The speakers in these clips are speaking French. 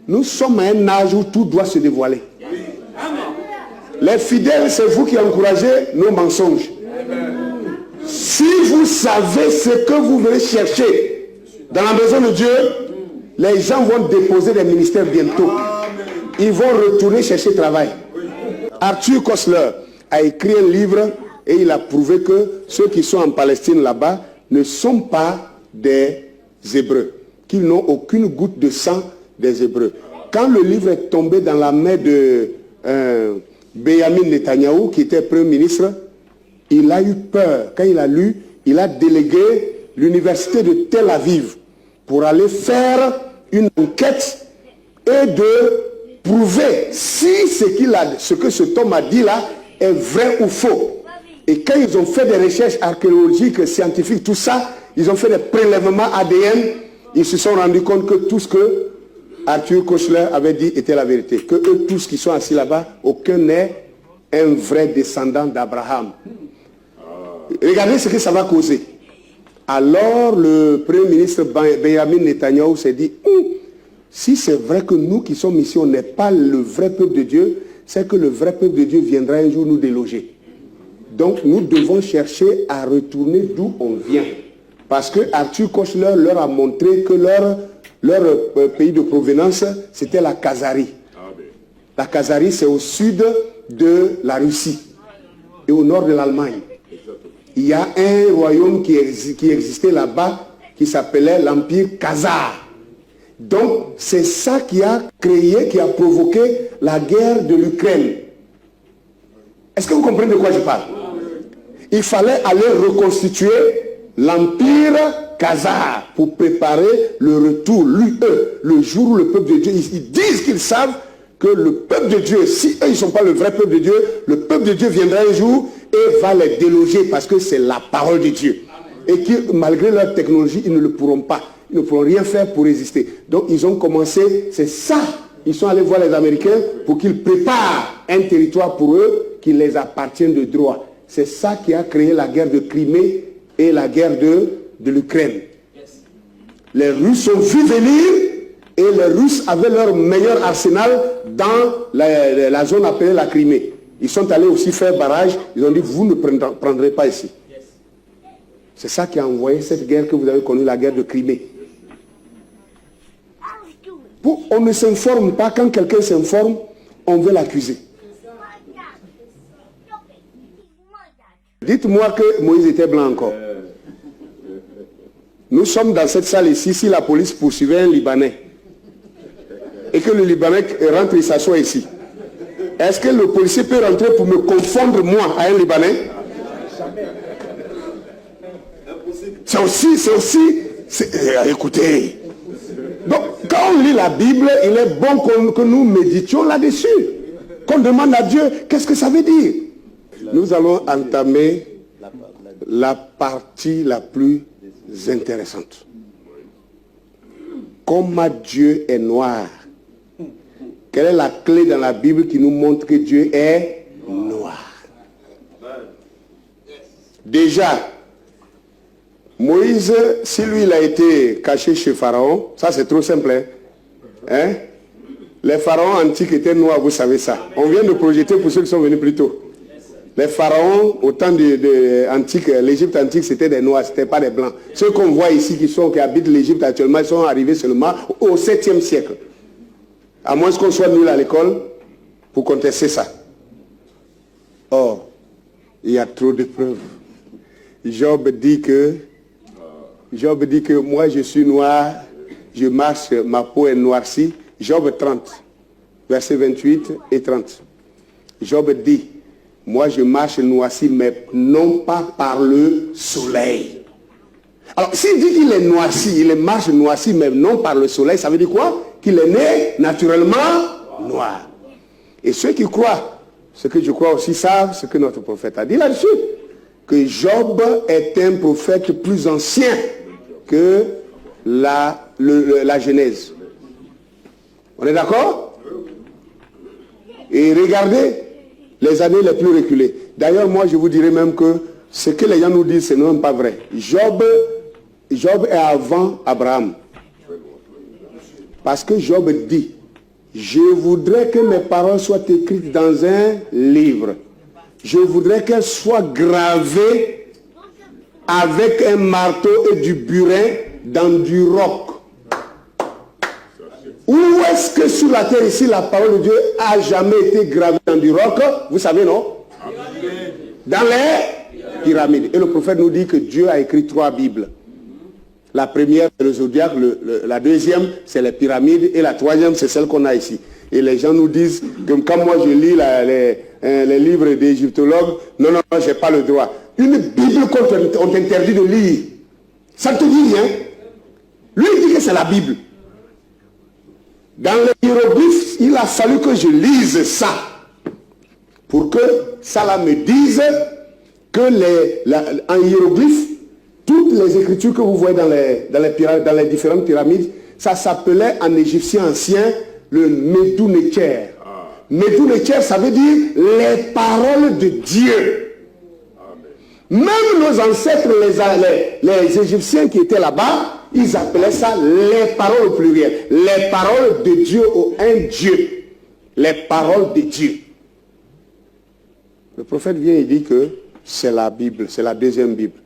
Nous sommes à un âge où tout doit se dévoiler. Les fidèles, c'est vous qui encouragez nos mensonges. Si vous savez ce que vous venez chercher dans la maison de Dieu, les gens vont déposer des ministères bientôt. Ils vont retourner chercher travail. Arthur Koestler a écrit un livre et il a prouvé que ceux qui sont en Palestine là-bas ne sont pas des Hébreux, qu'ils n'ont aucune goutte de sang des Hébreux. Quand le livre est tombé dans la main de Benjamin Netanyahou, qui était Premier ministre, il a eu peur. Quand il a lu, il a délégué l'université de Tel Aviv pour aller faire une enquête et de prouver si ce que cet homme a dit là est vrai ou faux. Et quand ils ont fait des recherches archéologiques, scientifiques, tout ça, ils ont fait des prélèvements ADN, ils se sont rendus compte que tout ce que Arthur Koestler avait dit était la vérité. Que eux tous qui sont assis là-bas, aucun n'est un vrai descendant d'Abraham. Regardez ce que ça va causer. Alors le Premier ministre Benjamin Netanyahou s'est dit, si c'est vrai que nous qui sommes ici, on n'est pas le vrai peuple de Dieu, c'est que le vrai peuple de Dieu viendra un jour nous déloger. Donc nous devons chercher à retourner d'où on vient. Parce que Arthur Koestler leur a montré que leur pays de provenance, c'était la Khazarie. La Khazarie, c'est au sud de la Russie et au nord de l'Allemagne. Il y a un royaume qui existait là-bas qui s'appelait l'Empire Khazar. Donc, c'est ça qui a créé, qui a provoqué la guerre de l'Ukraine. Est-ce que vous comprenez de quoi je parle? Il fallait aller reconstituer l'Empire Khazar pour préparer le retour, le jour où le peuple de Dieu, ils disent qu'ils savent que le peuple de Dieu, si eux ils ne sont pas le vrai peuple de Dieu, le peuple de Dieu viendra un jour et va les déloger parce que c'est la parole de Dieu. Et que malgré leur technologie, ils ne le pourront pas. Ils ne pourront rien faire pour résister. Donc ils ont commencé, c'est ça. Ils sont allés voir les Américains pour qu'ils préparent un territoire pour eux qui les appartient de droit. C'est ça qui a créé la guerre de Crimée et la guerre de l'Ukraine. Les Russes sont vus venir et les Russes avaient leur meilleur arsenal dans la zone appelée la Crimée. Ils sont allés aussi faire barrage. Ils ont dit, vous ne prendrez pas ici. C'est ça qui a envoyé cette guerre que vous avez connue, la guerre de Crimée. On ne s'informe pas. Quand quelqu'un s'informe, on veut l'accuser. Dites-moi que Moïse était blanc encore. Nous sommes dans cette salle ici, si la police poursuivait un Libanais et que le Libanais rentre et s'assoit ici, est-ce que le policier peut rentrer pour me confondre moi à un Libanais? C'est aussi, écoutez. Donc, quand on lit la Bible, il est bon que nous méditions là-dessus. Qu'on demande à Dieu, qu'est-ce que ça veut dire? Nous allons entamer la partie la plus intéressante. Comment Dieu est noir? Quelle est la clé dans la Bible qui nous montre que Dieu est noir? Déjà, Moïse, si lui il a été caché chez Pharaon, ça c'est trop simple. Hein? Les pharaons antiques étaient noirs, vous savez ça. On vient de projeter pour ceux qui sont venus plus tôt. Les pharaons, au temps antique, l'Égypte antique, c'était des noirs, c'était pas des blancs. Ceux qu'on voit ici qui habitent l'Égypte actuellement, ils sont arrivés seulement au 7e siècle. À moins qu'on soit nul à l'école pour contester ça. Or, il y a trop de preuves. Job dit que moi je suis noir, je marche, ma peau est noircie. Job 30, versets 28 et 30. Job dit, moi je marche noirci, mais non pas par le soleil. Alors s'il dit qu'il est noirci, il marche noirci, mais non par le soleil, ça veut dire quoi? Qu'il est né naturellement noir. Et ceux qui croient, ce que je crois aussi savent, ce que notre prophète a dit là-dessus, que Job est un prophète plus ancien que la Genèse. On est d'accord? Et regardez les années les plus reculées. D'ailleurs, moi, je vous dirais même que ce que les gens nous disent, ce n'est même pas vrai. Job est avant Abraham. Parce que Job dit Je voudrais que mes paroles soient écrites dans un livre. Je voudrais qu'elles soient gravées avec un marteau et du burin dans du roc. Où est-ce que sur la terre ici la parole de Dieu a jamais été gravée dans du roc? Vous savez, non? Dans les pyramides. Et le prophète nous dit que Dieu a écrit 3 Bibles. La première, c'est le zodiaque, la deuxième, c'est les pyramides, et la troisième, c'est celle qu'on a ici. Et les gens nous disent que quand moi je lis les livres d'égyptologues, non, je n'ai pas le droit. Une Bible qu'on t'interdit de lire, ça ne te dit rien. Lui, il dit que c'est la Bible. Dans les hiéroglyphes, il a fallu que je lise ça, pour que ça là me dise que en hiéroglyphe, toutes les écritures que vous voyez dans les différentes pyramides, ça s'appelait en égyptien ancien le Medunekher. Medunekher, ça veut dire les paroles de Dieu. Même nos ancêtres, les Égyptiens qui étaient là-bas, ils appelaient ça les paroles au pluriel. Les paroles de Dieu au un Dieu. Les paroles de Dieu. Le prophète vient et dit que c'est la Bible, c'est la deuxième Bible.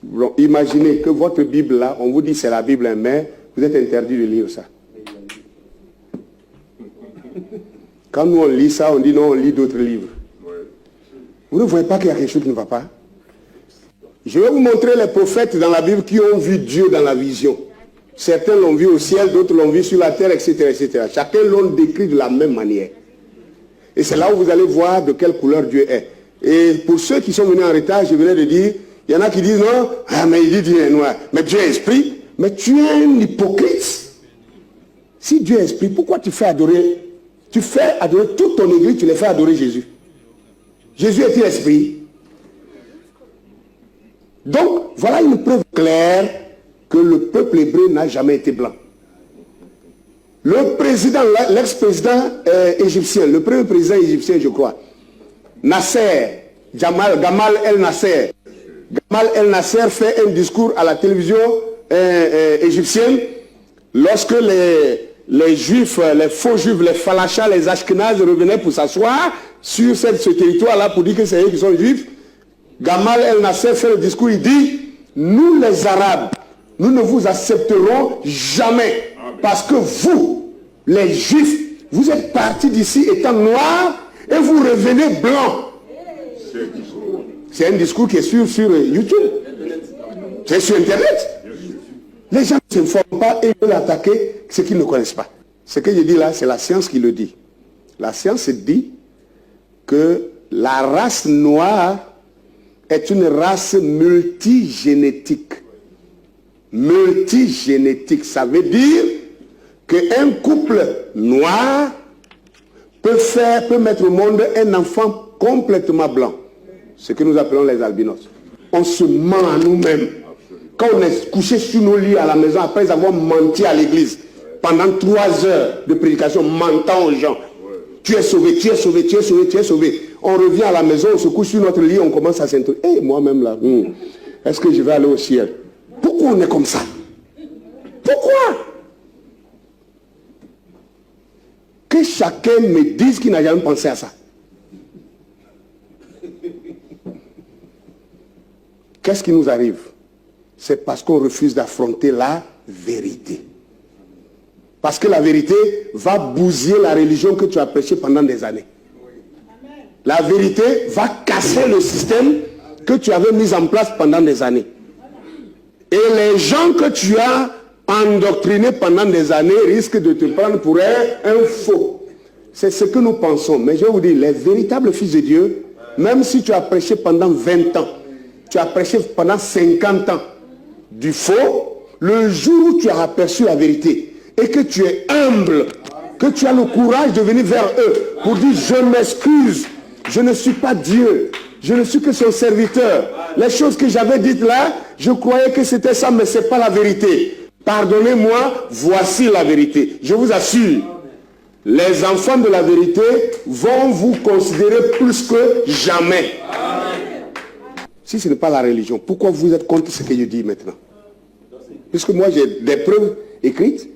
Bon, imaginez que votre Bible là, on vous dit c'est la Bible, mais vous êtes interdit de lire ça. Quand nous on lit ça, on dit non, on lit d'autres livres. Vous ne voyez pas qu'il y a quelque chose qui ne va pas? Je vais vous montrer les prophètes dans la Bible qui ont vu Dieu dans la vision. Certains l'ont vu au ciel, d'autres l'ont vu sur la terre, etc., etc. Chacun l'ont décrit de la même manière. Et c'est là où vous allez voir de quelle couleur Dieu est. Et pour ceux qui sont venus en retard, je venais de dire, il y en a qui disent non, mais il dit Dieu est noir. Mais Dieu est esprit. Mais tu es un hypocrite. Si Dieu est esprit, pourquoi tu fais adorer? Tu fais adorer toute ton église, tu les fais adorer Jésus. Jésus est-il esprit? Donc, voilà une preuve claire que le peuple hébreu n'a jamais été blanc. Le président, l'ex-président égyptien, le premier président égyptien, je crois, Nasser, Gamal El Nasser. Gamal El Nasser fait un discours à la télévision égyptienne lorsque les juifs, les faux juifs, les falachas, les ashkenazes revenaient pour s'asseoir sur ce territoire-là pour dire que c'est eux qui sont juifs. Gamal El Nasser fait le discours, il dit, nous les Arabes, nous ne vous accepterons jamais parce que vous, les Juifs, vous êtes partis d'ici étant noirs et vous revenez blancs. C'est un discours qui est sur YouTube. C'est sur Internet. Les gens ne s'informent pas et veulent attaquer ce qu'ils ne connaissent pas. Ce que je dis là, c'est la science qui le dit. La science dit que la race noire est une race multigénétique. Multigénétique, ça veut dire qu'un couple noir peut mettre au monde un enfant complètement blanc. Ce que nous appelons les albinos. On se ment à nous-mêmes. Quand on est couché sur nos lits à la maison, après avoir menti à l'église, pendant 3 heures de prédication, mentant aux gens, tu es sauvé, tu es sauvé, tu es sauvé, tu es sauvé. On revient à la maison, on se couche sur notre lit, on commence à s'interroger. Hey, moi-même là, est-ce que je vais aller au ciel? Pourquoi on est comme ça? Pourquoi? Que chacun me dise qu'il n'a jamais pensé à ça. Qu'est-ce qui nous arrive? C'est parce qu'on refuse d'affronter la vérité. Parce que la vérité va bousiller la religion que tu as prêchée pendant des années. La vérité va casser le système que tu avais mis en place pendant des années. Et les gens que tu as endoctrinés pendant des années risquent de te prendre pour un faux. C'est ce que nous pensons. Mais je vais vous dire, les véritables fils de Dieu, même si tu as prêché pendant 20 ans, tu as prêché pendant 50 ans du faux, le jour où tu as aperçu la vérité et que tu es humble, que tu as le courage de venir vers eux pour dire je m'excuse, je ne suis pas Dieu, je ne suis que son serviteur. Les choses que j'avais dites là, je croyais que c'était ça, mais ce n'est pas la vérité. Pardonnez-moi, voici la vérité. Je vous assure, les enfants de la vérité vont vous considérer plus que jamais. Si ce n'est pas la religion, pourquoi vous êtes contre ce que je dis maintenant? Puisque moi j'ai des preuves écrites,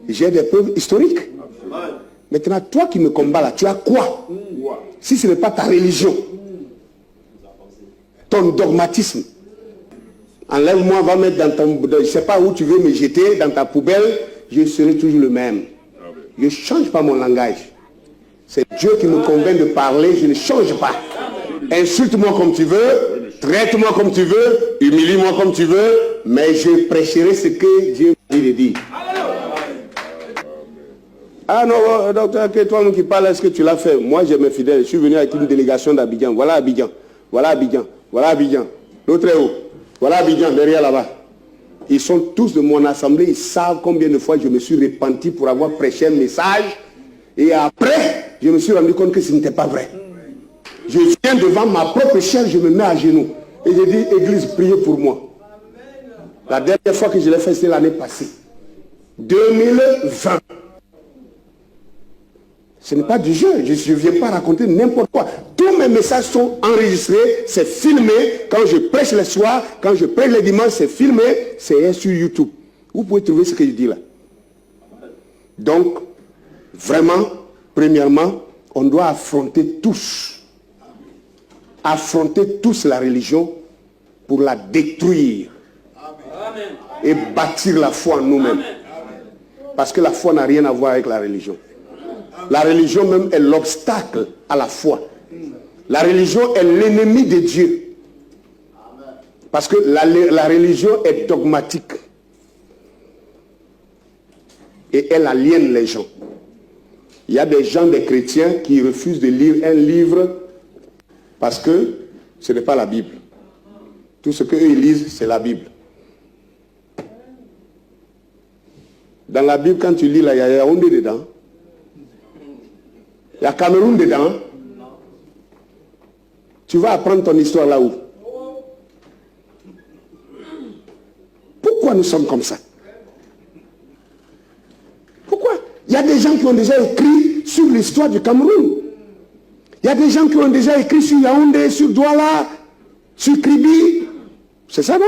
j'ai des preuves historiques. Maintenant, toi qui me combats là, tu as quoi? Si ce n'est pas ta religion, ton dogmatisme, enlève-moi, va mettre dans ton... Je ne sais pas où tu veux me jeter, dans ta poubelle, je serai toujours le même. Je ne change pas mon langage. C'est Dieu qui me convainc de parler, je ne change pas. Insulte-moi comme tu veux, traite-moi comme tu veux, humilie-moi comme tu veux, mais je prêcherai ce que Dieu m'a dit de dire. Ah non, docteur, que toi qui parles, est-ce que tu l'as fait? Moi, j'ai mes fidèles. Je suis venu avec une délégation d'Abidjan. Voilà Abidjan. Voilà Abidjan. Voilà Abidjan. L'autre est où? Voilà Abidjan, derrière là-bas. Ils sont tous de mon assemblée. Ils savent combien de fois je me suis repenti pour avoir prêché un message. Et après, je me suis rendu compte que ce n'était pas vrai. Je viens devant ma propre chair, je me mets à genoux. Et je dis, Église, priez pour moi. La dernière fois que je l'ai fait, c'était l'année passée. 2020. Ce n'est pas du jeu, je ne viens pas raconter n'importe quoi. Tous mes messages sont enregistrés, c'est filmé. Quand je prêche le soir, quand je prêche le dimanche, c'est filmé, c'est sur YouTube. Vous pouvez trouver ce que je dis là. Donc, vraiment, premièrement, on doit affronter tous la religion pour la détruire. Amen. Et bâtir la foi en nous-mêmes. Parce que la foi n'a rien à voir avec la religion. La religion même est l'obstacle à la foi. La religion est l'ennemi de Dieu. Parce que la religion est dogmatique. Et elle aliène les gens. Il y a des gens, des chrétiens, qui refusent de lire un livre parce que ce n'est pas la Bible. Tout ce qu'eux ils lisent, c'est la Bible. Dans la Bible, quand tu lis là, il y a Yaoundé dedans. Il y a Cameroun dedans. Tu vas apprendre ton histoire là-haut. Pourquoi nous sommes comme ça? Pourquoi? Il y a des gens qui ont déjà écrit sur l'histoire du Cameroun. Il y a des gens qui ont déjà écrit sur Yaoundé, sur Douala, sur Kribi. C'est ça, non?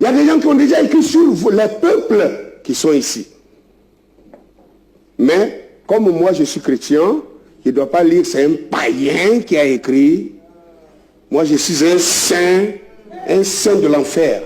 Il y a des gens qui ont déjà écrit sur les peuples qui sont ici. Mais, comme moi je suis chrétien, je ne dois pas lire, c'est un païen qui a écrit. Moi je suis un saint de l'enfer.